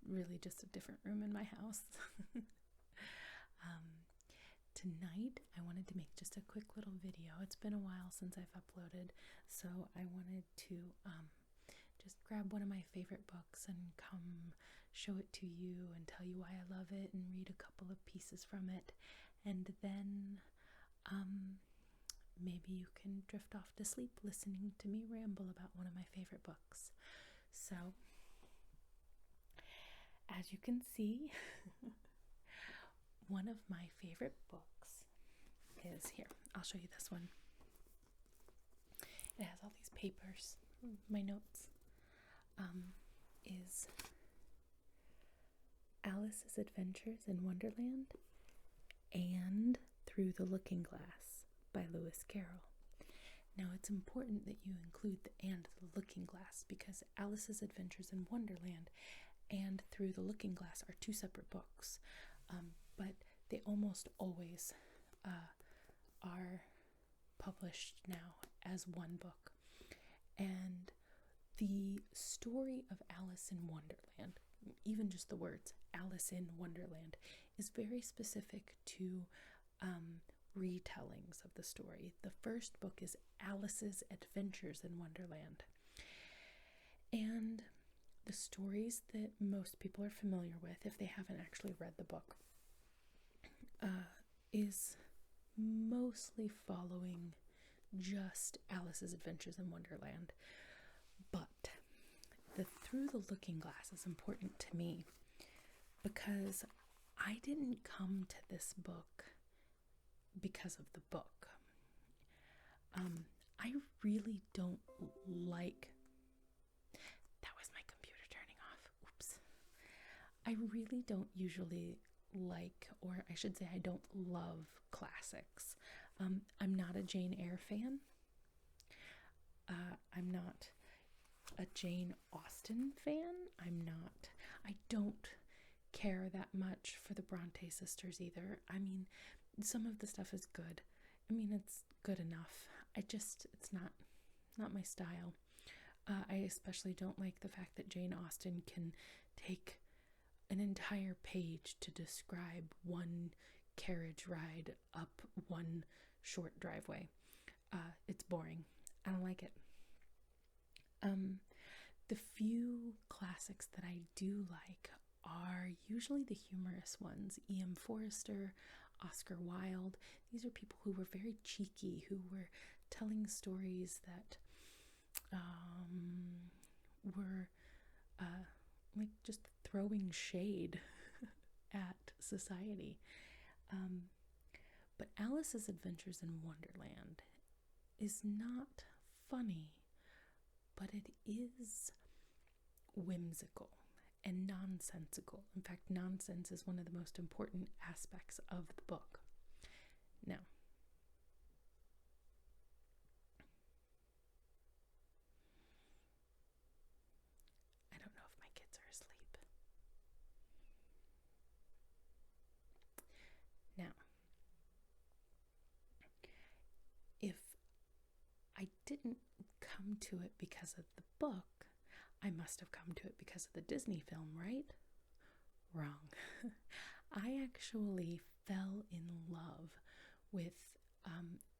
really just a different room in my house. Tonight I wanted to make just a quick little video. It's been a while since I've uploaded, so I wanted to just grab one of my favorite books and come show it to you and tell you why I love it and read a couple of pieces from it, and then maybe you can drift off to sleep listening to me ramble about one of my favorite books. So, as you can see, one of my favorite books is here. I'll show you this one. It has all these papers. My notes is Alice's Adventures in Wonderland and Through the Looking Glass by Lewis Carroll. Now, it's important that you include the and the looking glass because Alice's Adventures in Wonderland and Through the Looking Glass are two separate books, but they almost always are published now as one book. And the story of Alice in Wonderland, even just the words Alice in Wonderland, is very specific to retellings of the story. The first book is Alice's Adventures in Wonderland. And the stories that most people are familiar with, if they haven't actually read the book, is mostly following just Alice's Adventures in Wonderland. But the Through the Looking Glass is important to me because I didn't come to this book because of the book. I really don't like... That was my computer turning off. Oops. I really don't usually like, or I should say I don't love classics. I'm not a Jane Eyre fan. I'm not a Jane Austen fan. I don't care that much for the Bronte sisters either. I mean, some of the stuff is good. I mean, it's good enough. It's not my style. I especially don't like the fact that Jane Austen can take an entire page to describe one carriage ride up one short driveway. It's boring. I don't like it. The few classics that I do like are usually the humorous ones. E.M. Forster, Oscar Wilde. These are people who were very cheeky, who were telling stories that were like just throwing shade at society. But Alice's Adventures in Wonderland is not funny, but it is whimsical and nonsensical. In fact, nonsense is one of the most important aspects of the book. Now, I don't know if my kids are asleep. Now, if I didn't come to it because of the book, I must have come to it because of the Disney film, right? Wrong. I actually fell in love with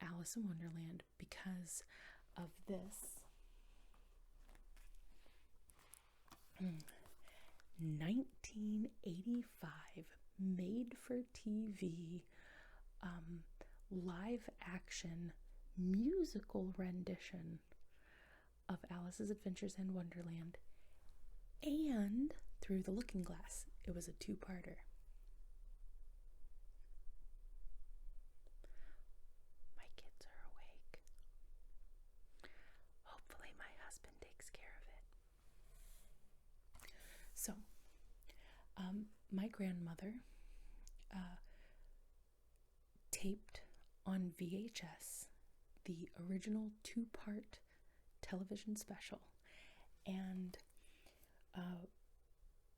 Alice in Wonderland because of this 1985 made-for-TV live-action musical rendition of Alice's Adventures in Wonderland and Through the Looking Glass. It was a two-parter. My kids are awake. Hopefully my husband takes care of it. So, my grandmother taped on VHS the original two-part television special, and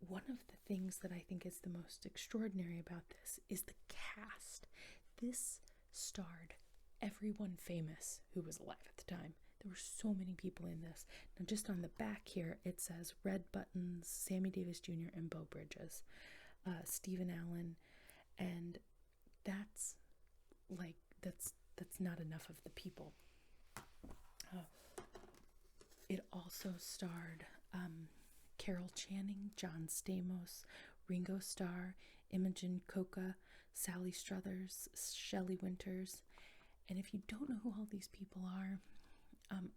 one of the things that I think is the most extraordinary about this is the cast. This starred everyone famous who was alive at the time. There were so many people in this. Now, just on the back here, it says Red Buttons, Sammy Davis Jr., and Beau Bridges, Stephen Allen, and that's not enough of the people. It also starred Carol Channing, John Stamos, Ringo Starr, Imogen Coca, Sally Struthers, Shelley Winters. And if you don't know who all these people are,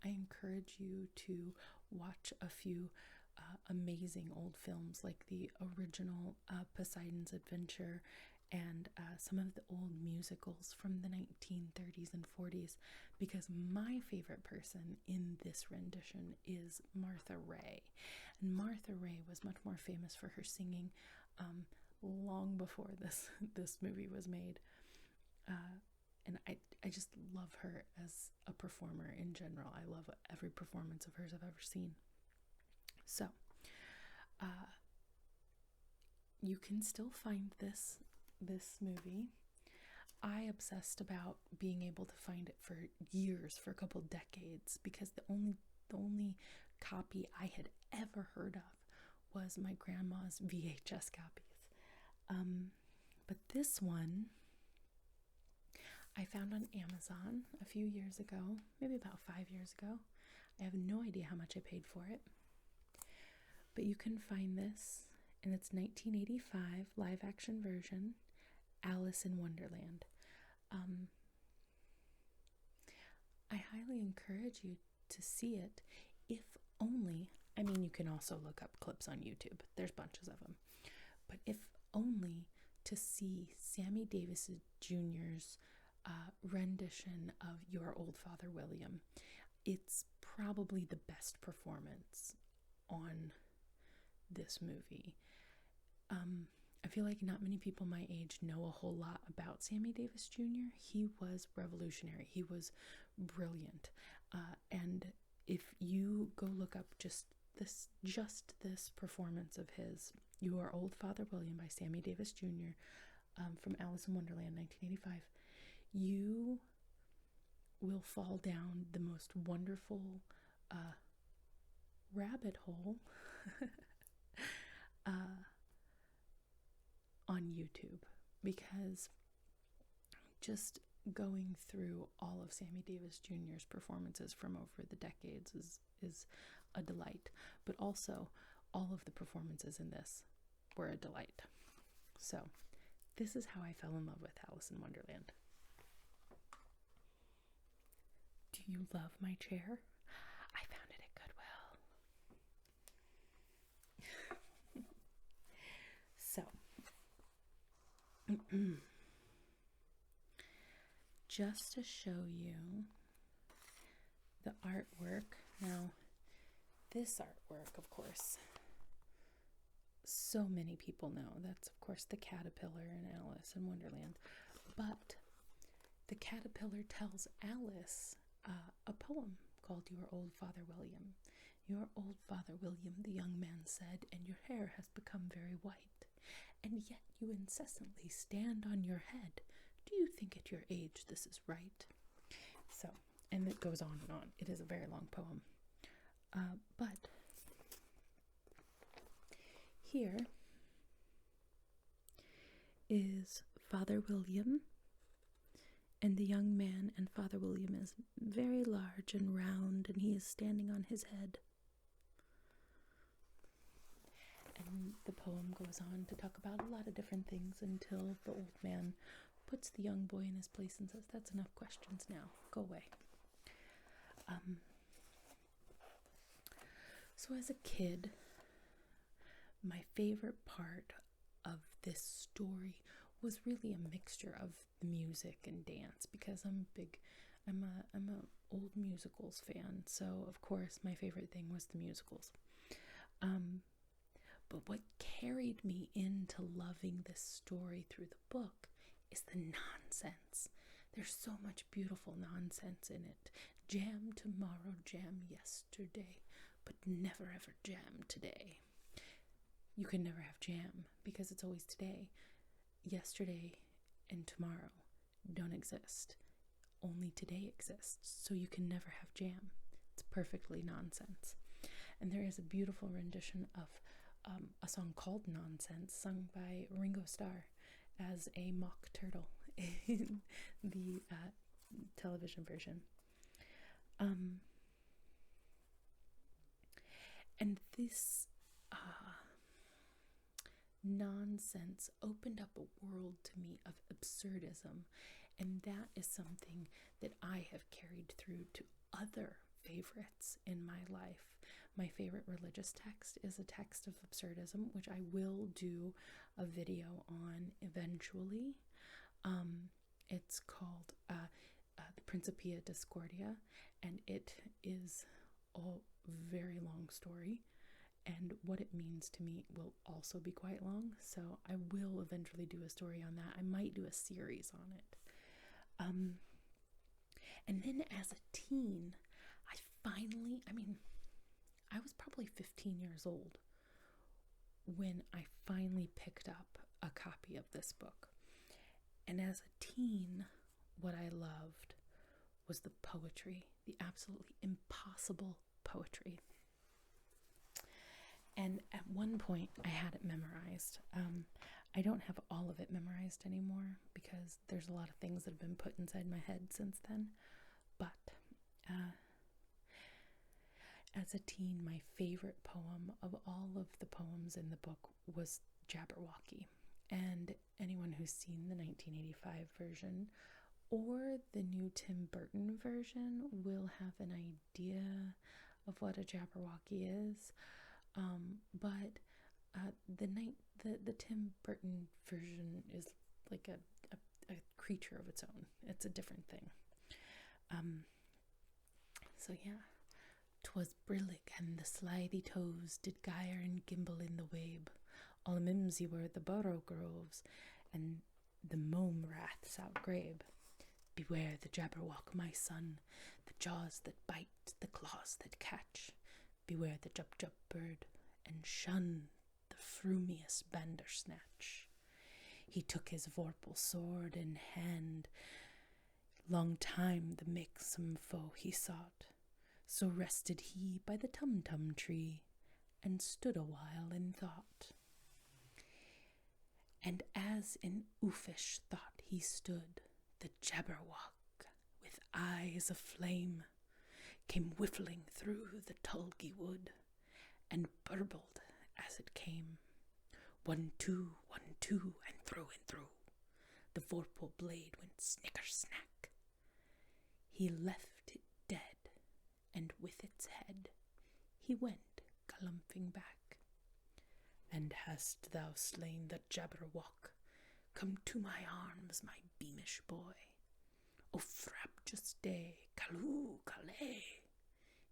I encourage you to watch a few amazing old films like the original Poseidon's Adventure and some of the old musicals from the 1930s and 40s, because my favorite person in this rendition is Martha Ray. And Martha Ray was much more famous for her singing long before this movie was made. And I just love her as a performer in general. I love every performance of hers I've ever seen. So, you can still find this movie. I obsessed about being able to find it for years, for a couple decades, because the only copy I had ever heard of was my grandma's VHS copies. But this one I found on Amazon a few years ago, maybe about 5 years ago. I have no idea how much I paid for it. But you can find this in its 1985 live action version, Alice in Wonderland. I highly encourage you to see it, if only, I mean, you can also look up clips on YouTube. There's bunches of them. But if only to see Sammy Davis Jr.'s rendition of Your Old Father William. It's probably the best performance on this movie. I feel like not many people my age know a whole lot about Sammy Davis Jr. He was revolutionary. He was brilliant. And if you go look up just this performance of his, Your Old Father William by Sammy Davis Jr. From Alice in Wonderland 1985, you will fall down the most wonderful rabbit hole on YouTube, because just going through all of Sammy Davis Jr.'s performances from over the decades is a delight, but also all of the performances in this were a delight. So this is how I fell in love with Alice in Wonderland. Do you love my chair? I found it at Goodwill. So, just to show you the artwork. Now, this artwork, of course, so many people know. That's, of course, the caterpillar in Alice in Wonderland. But the caterpillar tells Alice a poem called Your Old Father William. Your old father William, the young man said, and your hair has become very white, and yet you incessantly stand on your head. Do you think at your age this is right? So, and it goes on and on. It is a very long poem. But here is Father William, and the young man, and Father William is very large and round, and he is standing on his head. And the poem goes on to talk about a lot of different things until the old man puts the young boy in his place and says, "That's enough questions now. Go away." So as a kid, my favorite part of this story was really a mixture of the music and dance, because I'm a old musicals fan, so of course my favorite thing was the musicals. But what carried me into loving this story through the book is the nonsense. There's so much beautiful nonsense in it. Jam tomorrow, jam yesterday, but never ever jam today. You can never have jam because it's always today. Yesterday and tomorrow don't exist. Only today exists, so you can never have jam. It's perfectly nonsense. And there is a beautiful rendition of a song called Nonsense, sung by Ringo Starr as a mock turtle in the television version. And this nonsense opened up a world to me of absurdism, and that is something that I have carried through to other favorites in my life. My favorite religious text is a text of absurdism, which I will do a video on eventually. It's called the Principia Discordia, and it is a very long story, and what it means to me will also be quite long, so I will eventually do a story on that. I might do a series on it. And then as a teen, I was probably 15 years old when I finally picked up a copy of this book. And as a teen, what I loved was the poetry, the absolutely impossible poetry. And at one point, I had it memorized. I don't have all of it memorized anymore because there's a lot of things that have been put inside my head since then. But as a teen, my favorite poem of all of the poems in the book was Jabberwocky. And anyone who's seen the 1985 version or the new Tim Burton version will have an idea of what a Jabberwocky is. But the Tim Burton version is like a creature of its own. It's a different thing. So yeah. 'Twas brillig, and the slithy toves did gyre and gimble in the wabe. All mimsy were the borough groves, and the mome raths outgrabe. Beware the Jabberwock, my son, the jaws that bite, the claws that catch. Beware the Jub-Jub bird, and shun the frumious Bandersnatch. He took his vorpal sword in hand, long time the makesome foe he sought. So rested he by the tum-tum tree, and stood a while in thought. And as in uffish thought he stood, the Jabberwock, with eyes aflame, came whiffling through the tulgey wood, and burbled as it came. 1, 2, 1, 2, and through. The vorpal blade went snicker-snack. He left it dead, and with its head he went galumphing back. And hast thou slain the Jabberwock? Come to my arms, my beamish boy. O frabjous day, callooh, calais,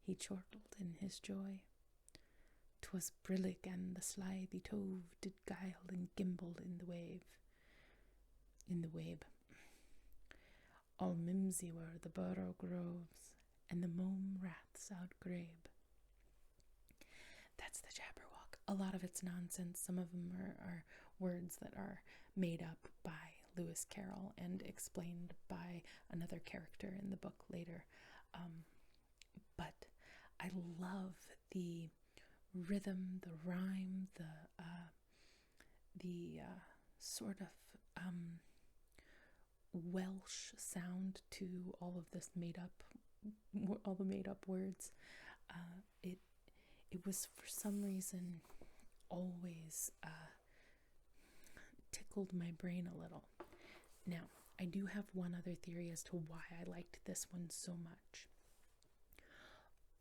he chortled in his joy. 'Twas brillig, and the slithy tove did guile and gimble in the wabe. All mimsy were the borough groves, and the mome raths outgrabe. That's the Jabberwock. A lot of it's nonsense. Some of them are words that are made up by Lewis Carroll and explained by another character in the book later. But I love the rhythm, the rhyme, the sort of Welsh sound to all of this all the made up words. It was for some reason always tickled my brain a little. Now, I do have one other theory as to why I liked this one so much.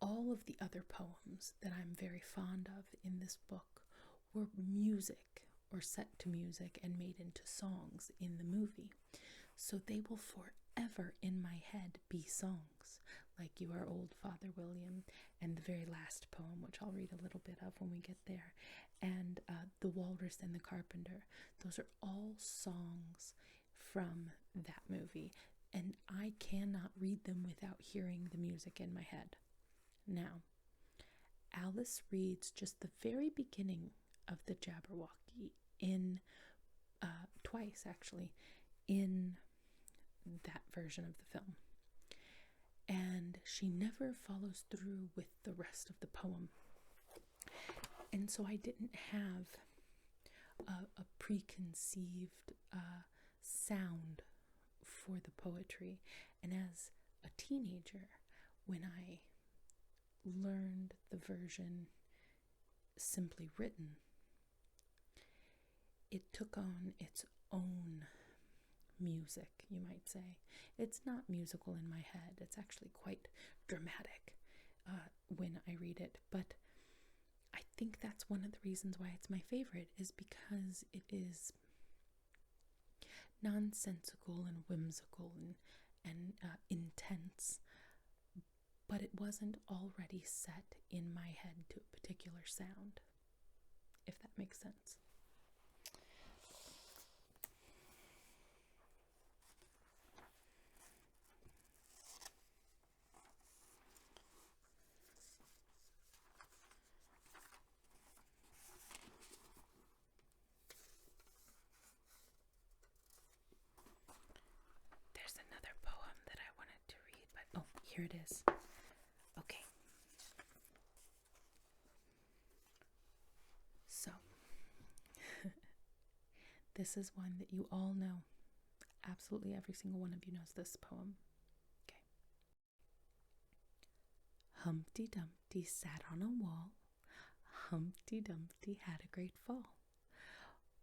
All of the other poems that I'm very fond of in this book were music or set to music and made into songs in the movie. So they will forever in my head be songs, like You Are Old, Father William, and the very last poem, which I'll read a little bit of when we get there, and The Walrus and the Carpenter. Those are all songs from that movie, and I cannot read them without hearing the music in my head. Now, Alice reads just the very beginning of the Jabberwocky in twice actually in that version of the film, and she never follows through with the rest of the poem. And so I didn't have a preconceived sound for the poetry. And as a teenager, when I learned the version simply written, it took on its own music, you might say. It's not musical in my head. It's actually quite dramatic when I read it. But I think that's one of the reasons why it's my favorite, is because it is nonsensical and whimsical and intense, but it wasn't already set in my head to a particular sound, if that makes sense. There's another poem that I wanted to read, but oh, here it is. Okay. So, this is one that you all know. Absolutely every single one of you knows this poem. Okay. Humpty Dumpty sat on a wall. Humpty Dumpty had a great fall.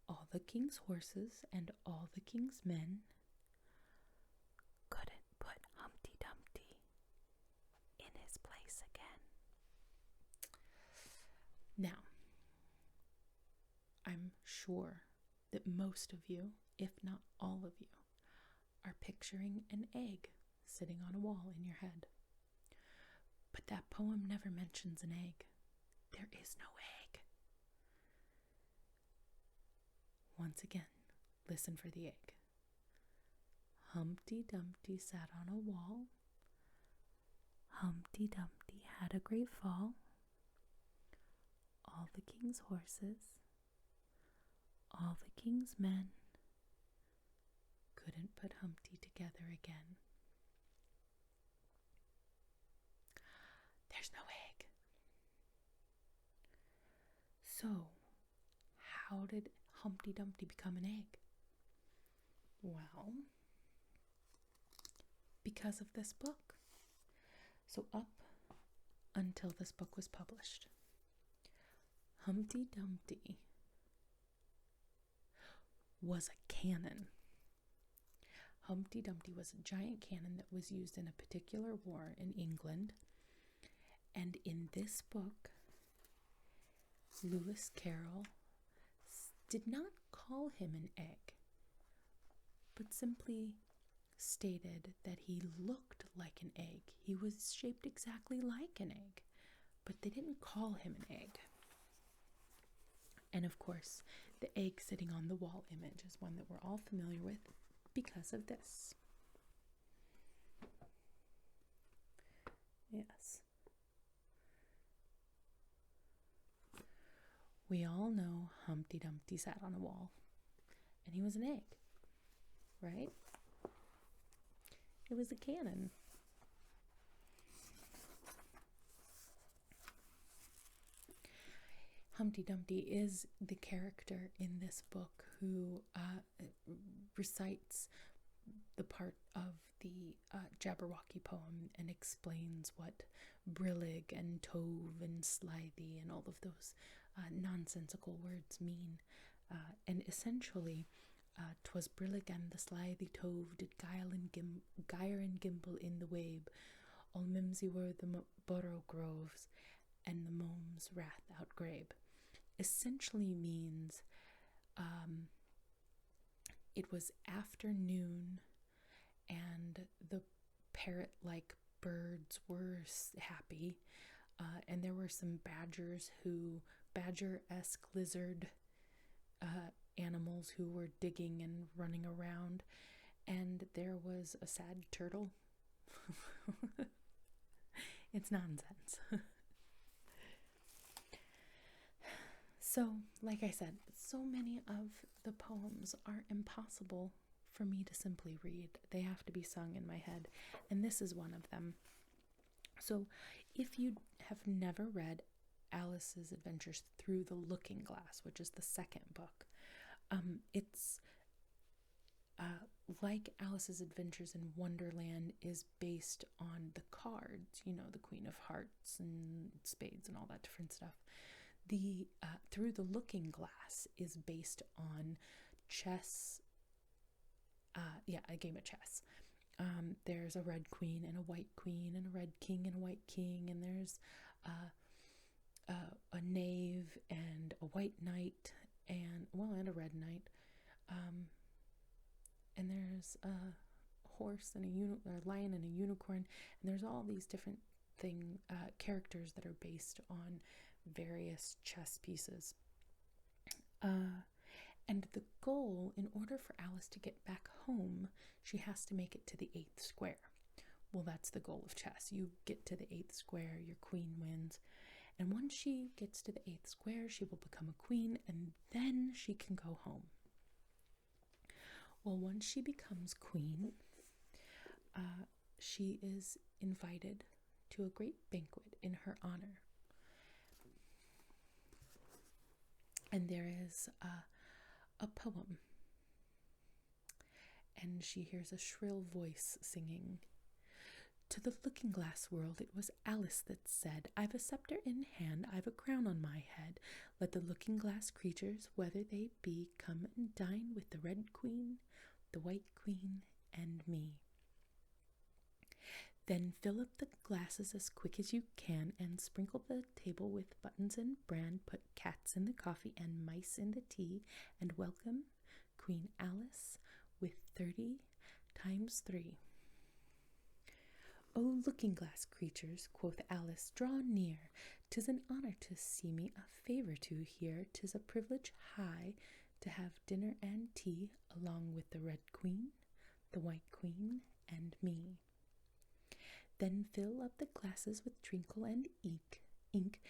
All the king's horses and all the king's men couldn't put Humpty Dumpty in his place again. Now, I'm sure that most of you, if not all of you, are picturing an egg sitting on a wall in your head. But that poem never mentions an egg. There is no egg. Once again, listen for the egg. Humpty Dumpty sat on a wall. Humpty Dumpty had a great fall. All the king's horses, all the king's men couldn't put Humpty together again. There's no egg. So, how did Humpty Dumpty become an egg? Well, because of this book. So up until this book was published, Humpty Dumpty was a cannon. Humpty Dumpty was a giant cannon that was used in a particular war in England. And in this book, Lewis Carroll did not call him an egg, but simply stated that he looked like an egg. He was shaped exactly like an egg, but they didn't call him an egg. And of course, the egg sitting on the wall image is one that we're all familiar with because of this. Yes. We all know Humpty Dumpty sat on a wall, and he was an egg, right? It was a cannon. Humpty Dumpty is the character in this book who recites the part of the Jabberwocky poem and explains what brillig and tove and slithy and all of those nonsensical words mean. And essentially, 'twas brillig and the slithy tove did gyre and gimble in the wabe. All mimsy were the borough groves, and the mome's wrath outgrabe. Essentially means it was afternoon and the parrot-like birds were happy, and there were some badger-esque lizard animals who were digging and running around, and there was a sad turtle. It's nonsense. So, like I said, so many of the poems are impossible for me to simply read. They have to be sung in my head, and this is one of them. So if you have never read Alice's Adventures Through the Looking Glass, which is the second book, it's like Alice's Adventures in Wonderland is based on the cards, you know, the Queen of Hearts and Spades and all that different stuff. The Through the Looking Glass is based on chess, a game of chess. There's a red queen and a white queen and a red king and a white king, and there's a knave and a white knight and a red knight. And there's a horse and a lion and a unicorn, and there's all these different characters that are based on various chess pieces. And the goal, in order for Alice to get back home, she has to make it to the 8th square. Well, that's the goal of chess. You get to the 8th square, your queen wins. And once she gets to the 8th square, she will become a queen, and then she can go home. Well, once she becomes queen, she is invited to a great banquet in her honor. And there is a poem. And she hears a shrill voice singing. To the looking glass world it was Alice that said, I've a scepter in hand, I've a crown on my head. Let the looking glass creatures, whether they be, come and dine with the red queen, the white queen, and me. Then fill up the glasses as quick as you can and sprinkle the table with buttons and bran, put cats in the coffee and mice in the tea, and welcome Queen Alice with 30 times 3. O looking glass creatures, quoth Alice, draw near. 'Tis an honor to see me, a favor to hear. 'Tis a privilege high to have dinner and tea along with the red queen, the white queen, and me. Then fill up the glasses with treacle and ink,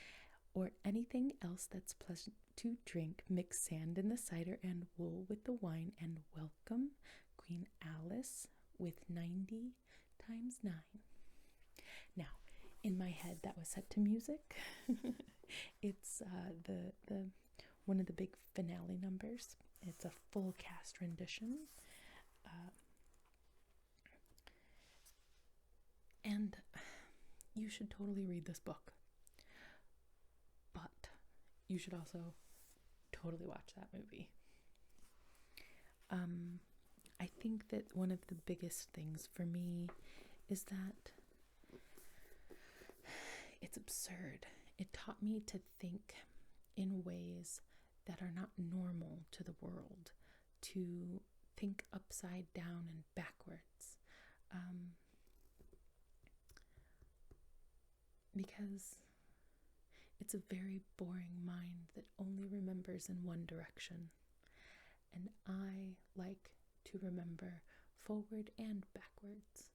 or anything else that's pleasant to drink. Mix sand in the cider and wool with the wine, and welcome Queen Alice with 90 times 9. Now, in my head, that was set to music. It's the one of the big finale numbers. It's a full cast rendition. And you should totally read this book. But you should also totally watch that movie. I think that one of the biggest things for me is that it's absurd. It taught me to think in ways that are not normal to the world, to think upside down and backwards. Because it's a very boring mind that only remembers in one direction. And I like to remember forward and backwards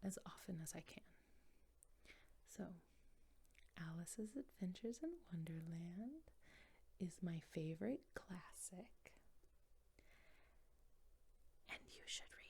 as often as I can. So, Alice's Adventures in Wonderland is my favorite classic, and you should read